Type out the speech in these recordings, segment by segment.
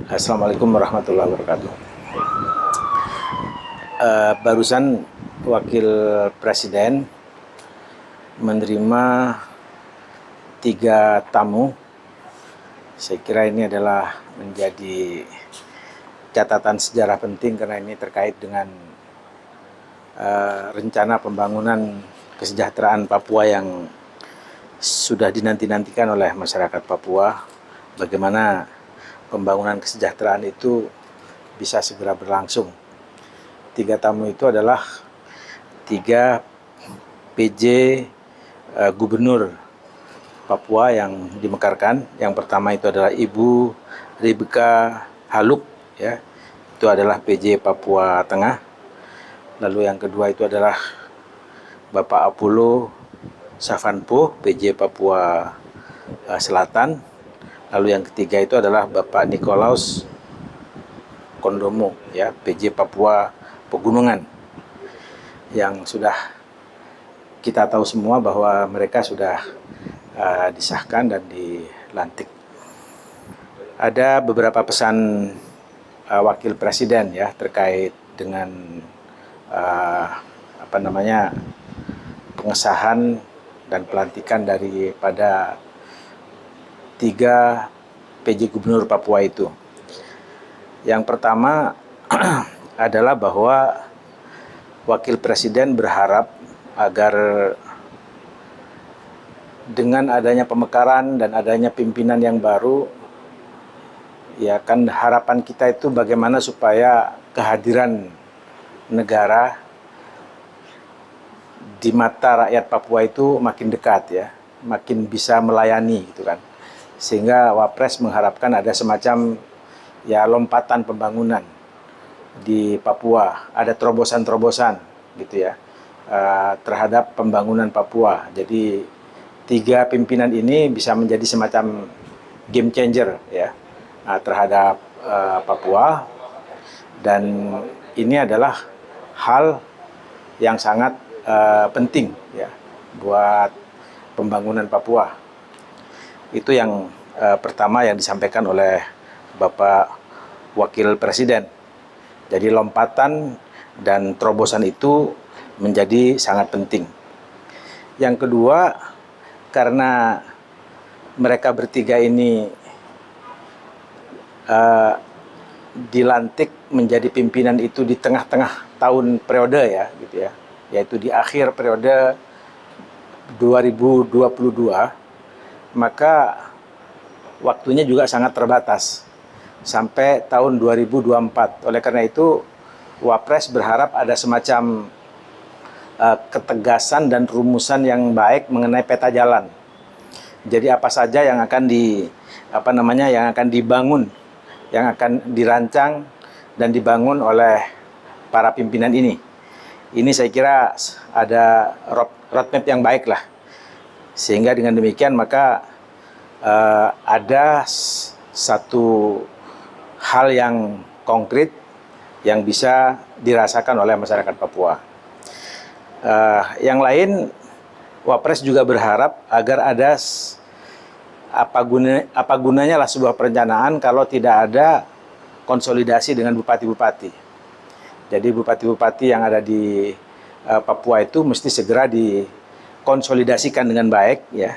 Assalamualaikum warahmatullahi wabarakatuh. Barusan Wakil Presiden menerima 3 tamu. Saya kira ini adalah menjadi catatan sejarah penting karena ini terkait dengan rencana pembangunan kesejahteraan Papua yang sudah dinanti-nantikan oleh masyarakat Papua. Bagaimana pembangunan kesejahteraan itu bisa segera berlangsung. 3 tamu itu adalah 3 PJ Gubernur Papua yang dimekarkan. Yang pertama itu adalah Ibu Ribka Haluk, ya, itu adalah PJ Papua Tengah. Lalu yang kedua itu adalah Bapak Apollo Savanpo, PJ Papua Selatan. Lalu yang ketiga itu adalah Bapak Nikolaus Kondomo, ya, PJ Papua Pegunungan, yang sudah kita tahu semua bahwa mereka sudah disahkan dan dilantik. Ada beberapa pesan Wakil Presiden, ya, terkait dengan pengesahan dan pelantikan daripada 3 PJ Gubernur Papua itu. Yang pertama adalah bahwa Wakil Presiden berharap agar dengan adanya pemekaran dan adanya pimpinan yang baru, ya kan, harapan kita itu bagaimana supaya kehadiran negara di mata rakyat Papua itu makin dekat, ya, makin bisa melayani gitu kan. Sehingga Wapres mengharapkan ada semacam, ya, lompatan pembangunan di Papua, ada terobosan-terobosan gitu, ya, terhadap pembangunan Papua. Jadi 3 pimpinan ini bisa menjadi semacam game changer, ya, terhadap Papua, dan ini adalah hal yang sangat penting, ya, buat pembangunan Papua. Itu yang pertama yang disampaikan oleh Bapak Wakil Presiden. Jadi lompatan dan terobosan itu menjadi sangat penting. Yang kedua, karena mereka bertiga ini dilantik menjadi pimpinan itu di tengah-tengah tahun periode, ya, gitu, ya, yaitu di akhir periode 2022, maka waktunya juga sangat terbatas sampai tahun 2024. Oleh karena itu, Wapres berharap ada semacam ketegasan dan rumusan yang baik mengenai peta jalan. Jadi apa saja yang akan dibangun, yang akan dirancang dan dibangun oleh para pimpinan ini. Ini saya kira ada roadmap yang baik lah. Sehingga dengan demikian maka ada satu hal yang konkret yang bisa dirasakan oleh masyarakat Papua. Yang lain, Wapres juga berharap agar ada apa gunanya lah sebuah perencanaan kalau tidak ada konsolidasi dengan bupati-bupati. Jadi bupati-bupati yang ada di Papua itu mesti segera dikonsolidasikan dengan baik, ya,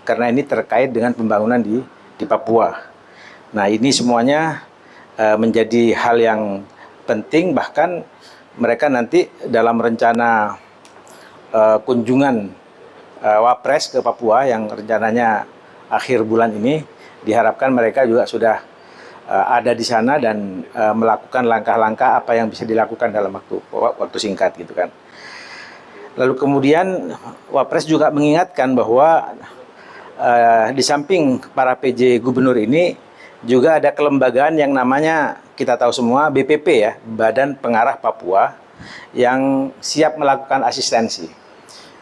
karena ini terkait dengan pembangunan di Papua. Nah, ini semuanya menjadi hal yang penting. Bahkan mereka nanti dalam rencana kunjungan Wapres ke Papua yang rencananya akhir bulan ini, diharapkan mereka juga sudah ada di sana dan melakukan langkah-langkah apa yang bisa dilakukan dalam waktu singkat gitu kan. Lalu kemudian Wapres juga mengingatkan bahwa di samping para PJ Gubernur ini juga ada kelembagaan yang namanya, kita tahu semua, BPP, ya, Badan Pengarah Papua, yang siap melakukan asistensi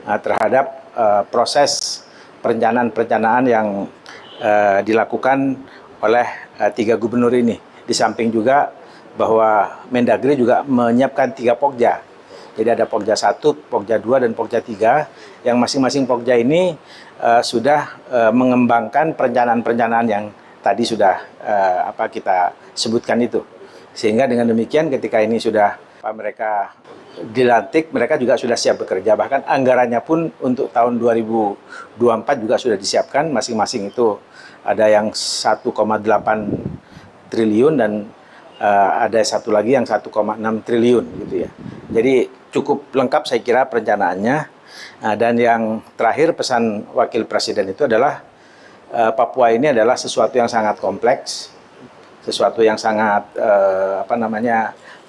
terhadap proses perencanaan yang dilakukan oleh 3 gubernur ini. Di samping juga bahwa Mendagri juga menyiapkan 3 Pokja. Jadi ada Pokja 1, Pokja 2, dan Pokja 3, yang masing-masing Pokja ini sudah mengembangkan perencanaan-perencanaan yang tadi sudah kita sebutkan itu. Sehingga dengan demikian ketika ini sudah mereka dilantik, mereka juga sudah siap bekerja. Bahkan anggarannya pun untuk tahun 2024 juga sudah disiapkan. Masing-masing itu ada yang 1,8 triliun dan ada satu lagi yang 1,6 triliun gitu ya. Jadi cukup lengkap saya kira perencanaannya. Dan yang terakhir pesan Wakil Presiden itu adalah Papua ini adalah sesuatu yang sangat kompleks, sesuatu yang sangat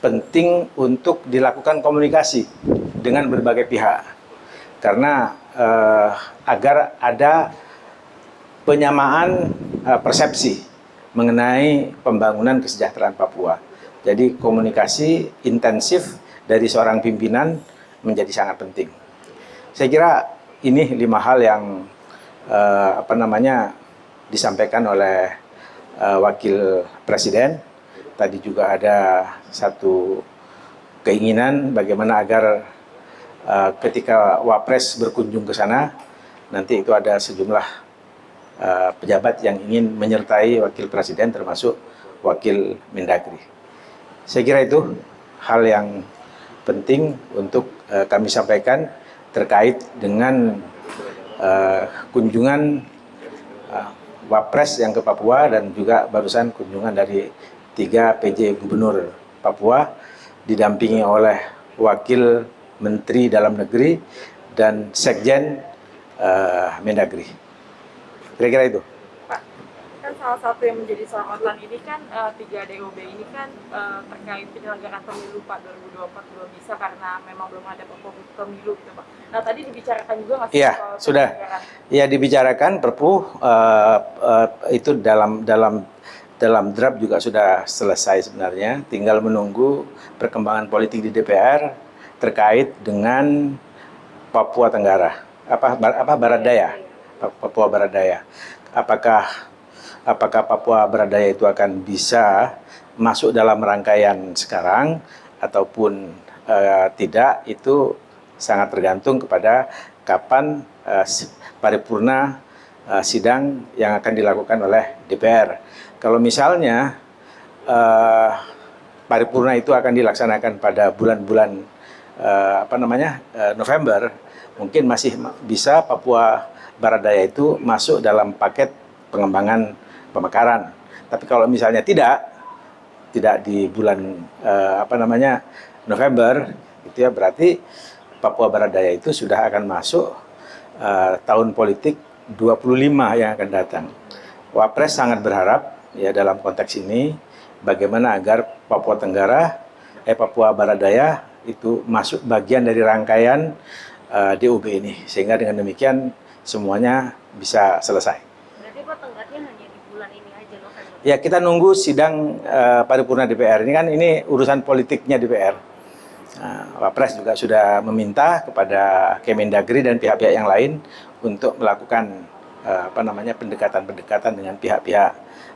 penting untuk dilakukan komunikasi dengan berbagai pihak, karena agar ada penyamaan persepsi mengenai pembangunan kesejahteraan Papua. Jadi komunikasi intensif dari seorang pimpinan menjadi sangat penting. Saya kira ini 5 hal yang disampaikan oleh Wakil Presiden. Tadi juga ada satu keinginan bagaimana agar ketika Wapres berkunjung ke sana, nanti itu ada sejumlah pejabat yang ingin menyertai Wakil Presiden termasuk Wakil Mendagri. Saya kira itu hal yang penting untuk kami sampaikan terkait dengan kunjungan Wapres yang ke Papua dan juga barusan kunjungan dari 3 PJ Gubernur Papua didampingi oleh Wakil Menteri Dalam Negeri dan Sekjen Mendagri. Kira-kira itu. Pak, kan salah satu yang menjadi sorotan ini kan 3 DOB ini kan terkait penyelenggaraan pemilu Pak 2024 belum bisa karena memang belum ada pemilu gitu Pak. Nah tadi dibicarakan juga nggak sih? Iya, sudah. Ya dibicarakan Perpu itu dalam draft juga sudah selesai sebenarnya. Tinggal menunggu perkembangan politik di DPR terkait dengan Papua Tenggara, Baradaya, Papua Baradaya. Apakah Papua Baradaya itu akan bisa masuk dalam rangkaian sekarang ataupun tidak, itu sangat tergantung kepada kapan paripurna sidang yang akan dilakukan oleh DPR. Kalau misalnya paripurna itu akan dilaksanakan pada bulan-bulan November, mungkin masih bisa Papua Baradaya itu masuk dalam paket pengembangan pemekaran. Tapi kalau misalnya tidak di bulan November, itu ya berarti Papua Baradaya itu sudah akan masuk tahun politik 25 yang akan datang. Wapres sangat berharap ya dalam konteks ini bagaimana agar Papua Baradaya itu masuk bagian dari rangkaian DOB ini, sehingga dengan demikian semuanya bisa selesai. Berarti Pak tenggatnya hanya di bulan ini aja November? Ya kita nunggu sidang paripurna DPR ini kan ini urusan politiknya DPR. Wapres juga sudah meminta kepada Kemendagri dan pihak-pihak yang lain untuk melakukan pendekatan-pendekatan dengan pihak-pihak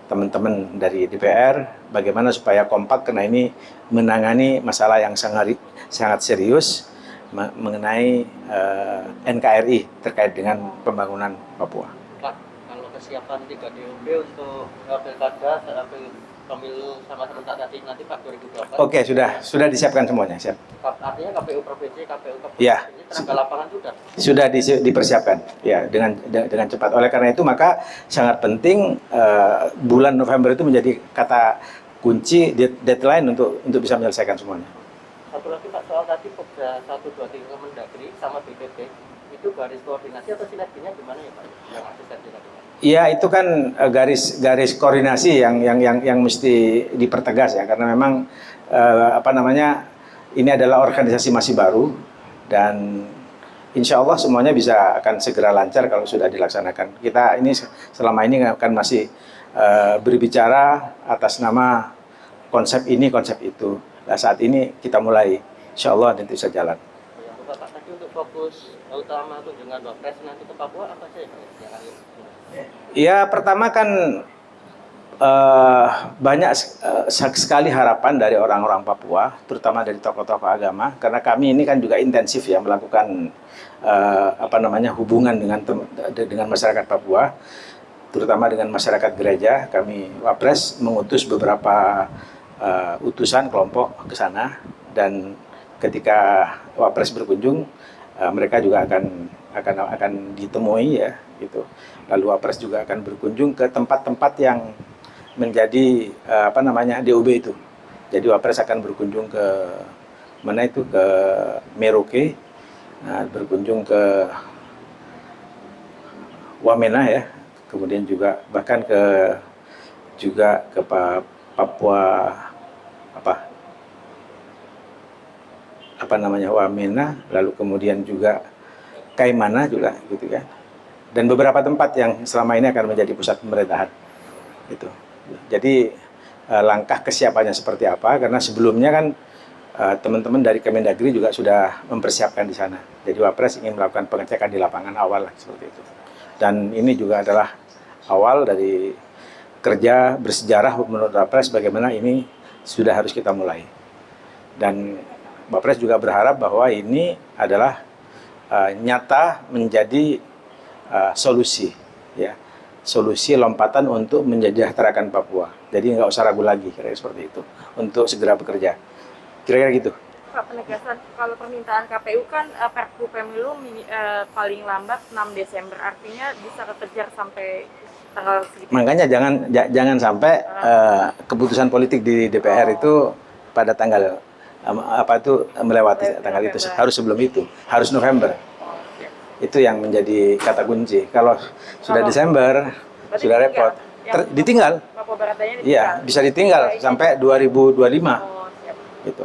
teman-teman dari DPR bagaimana supaya kompak, karena ini menangani masalah yang sangat serius mengenai NKRI terkait dengan pembangunan Papua. Pak, kalau kesiapan 3 DOB untuk pilkada pemilu sama serentak nanti Pak 2024. Oke, sudah disiapkan semuanya, siap. Artinya KPU provinsi, KPU kabupaten ya, ini tenaga lapangan sudah dipersiapkan ya dengan cepat. Oleh karena itu maka sangat penting bulan November itu menjadi kata kunci deadline untuk bisa menyelesaikan semuanya. Satu lagi Pak, soal tadi Pokja 1, 2, 3 Mendagri sama BPP itu garis koordinasi atau sinerginya gimana ya Pak? Yang asistensi tadi? Iya, itu kan garis koordinasi yang mesti dipertegas ya, karena memang ini adalah organisasi masih baru dan insya Allah semuanya akan segera lancar kalau sudah dilaksanakan. Kita ini selama ini akan masih berbicara atas nama konsep ini, konsep itu. Nah, saat ini kita mulai, insya Allah nanti bisa jalan. Pak, tadi untuk fokus utama kunjungan Wapres nanti ke Papua apa saja yang hari ini? Ya, pertama kan banyak sekali harapan dari orang-orang Papua, terutama dari tokoh-tokoh agama, karena kami ini kan juga intensif ya melakukan hubungan dengan masyarakat Papua. terutama dengan masyarakat gereja. Kami Wapres mengutus beberapa utusan kelompok ke sana, dan ketika Wapres berkunjung, mereka juga akan ditemui ya gitu. Lalu Wapres juga akan berkunjung ke tempat-tempat yang menjadi DOB itu. Jadi Wapres akan berkunjung ke mana itu, ke Merauke, berkunjung ke Wamena ya, kemudian juga bahkan juga ke Papua Wamena, lalu kemudian juga Kaimana juga gitu ya, dan beberapa tempat yang selama ini akan menjadi pusat pemerintahan gitu. Jadi langkah kesiapannya seperti apa, karena sebelumnya kan teman-teman dari Kemendagri juga sudah mempersiapkan di sana. Jadi Wapres ingin melakukan pengecekan di lapangan awal seperti itu, dan ini juga adalah awal dari kerja bersejarah menurut Wapres bagaimana ini sudah harus kita mulai. Dan Wapres juga berharap bahwa ini adalah nyata menjadi solusi ya, solusi lompatan untuk mensejahterakan Papua. Jadi nggak usah ragu lagi, kira-kira seperti itu, untuk segera bekerja. Kira-kira gitu. Pak, penegasan, kalau permintaan KPU kan Perpu Pemilu paling lambat 6 Desember, artinya bisa kekejar sampai tanggal segitu. Makanya jangan sampai keputusan politik di DPR itu pada tanggal melewati tanggal itu. Harus sebelum itu, harus November. Itu yang menjadi kata kunci. Kalau sudah Desember, sudah repot. Ditinggal. Papua Barat Daya ditinggal. Iya, bisa ditinggal sampai 2025. Oh, siap. Gitu.